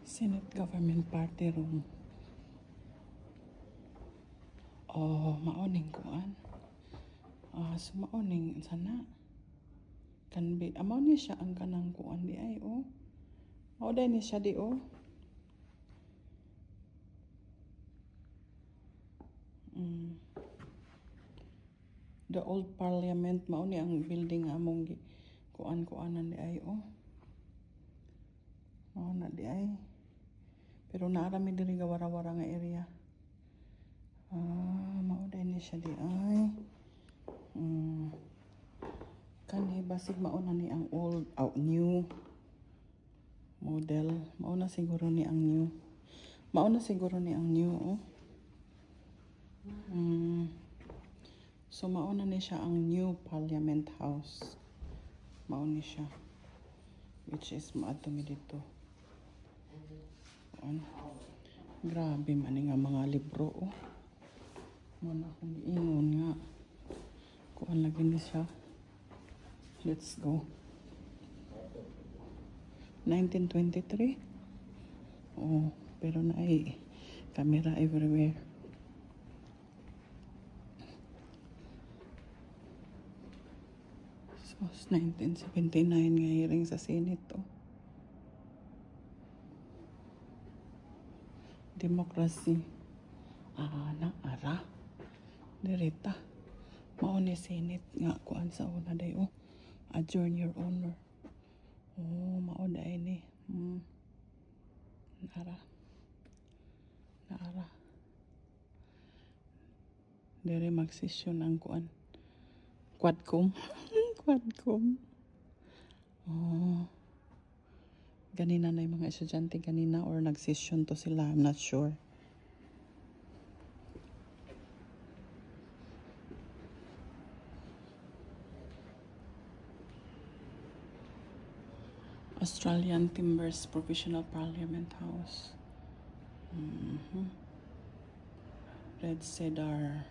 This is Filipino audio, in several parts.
Senate Government Party Room. Oh, maoning kuan. So maoning sana. Kanbi, amaw ni siya ang kanang kuan di ay oh. Mao dai ni siya di oh. The old parliament mao ni ang building nga among kuan-kuanan di ay oh. Mao na di ay. Pero naarami diri gawara-wara nga area. Mao dai ni siya di ay. Kanhi basig mao na ni ang old new model. Mao na siguro ni ang new. Mao na siguro ni ang new oh. So mao na ni siya ang new Parliament House. Mao ni siya. Which is maadto mi dito. Grabe man nga mga libro oh. Muna akong giingon nga. Kuan lagi ni siya. Let's go. 1923. Oh, pero na ay camera everywhere. So, 1979 nga hearing sa Senate oh. Democracy. Na ara. Direta. Mao ni Senate nga kuan sa una day oh. Adjourn your honor. Oh, mao day ni. Naara. Dere mag-session ang kuan. Quadcom. Quadcom. Oh. Ganina na yung mga estudyante ganina or nag-session to sila. I'm not sure. Australian Timbers Provisional Parliament House. Red Cedar.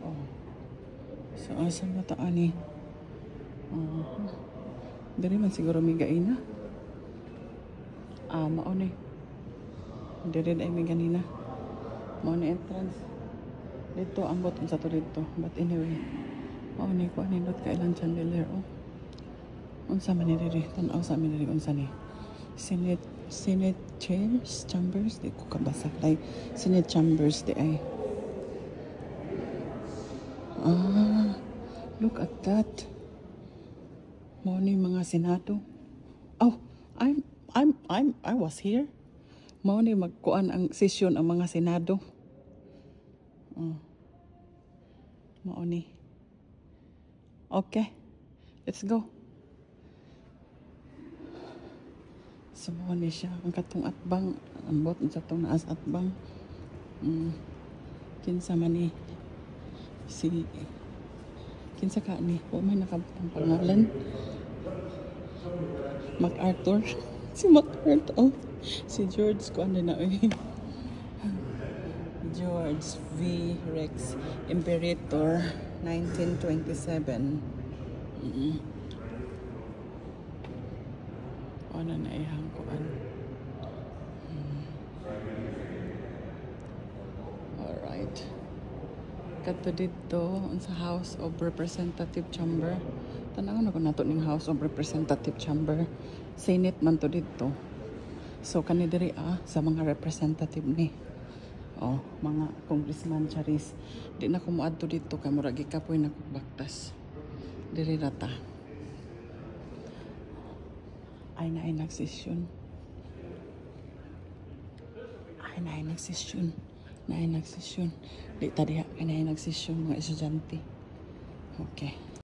Oh. So, asa ba taa ni? Dari man siguro may gaina. Mao ni. Dari ay may ganina. Mao ni entrance. Dito ambot unsa to dito. But anyway, mao ni ko nindot ka ilang chandelier oh. Unsa man ni diri? Tan-aw sa amin diri unsa ni? Senate chairs, chambers, di ko kabasa like Senate chambers di ay. Look at that. Mao ni mga senado. Oh, I was here. Mao ni magkuan ang session ang mga senado. Mao ni. Okay. Let's go. So mao ni siya ang katong atbang ambot sa tong naas atbang. Kinsa man ni si kinsa ka ni o may nakabutang pangalan. MacArthur. Si MacArthur. Si George ko ano na George V. Rex Imperator 1927. Ano na ihang kuan. Alright. Kato dito sa House of Representative Chamber. Tanaw na ko nato ning House of Representative Chamber. Senate man to dito. So kani diri sa mga representative ni. Oh, mga congressman charis. Di na ko moadto dito kay murag gikapoy na ko baktas. Diri rata. Ay na nagsesyon. Di tadi ay na nagsesyon mga estudyante. Okay.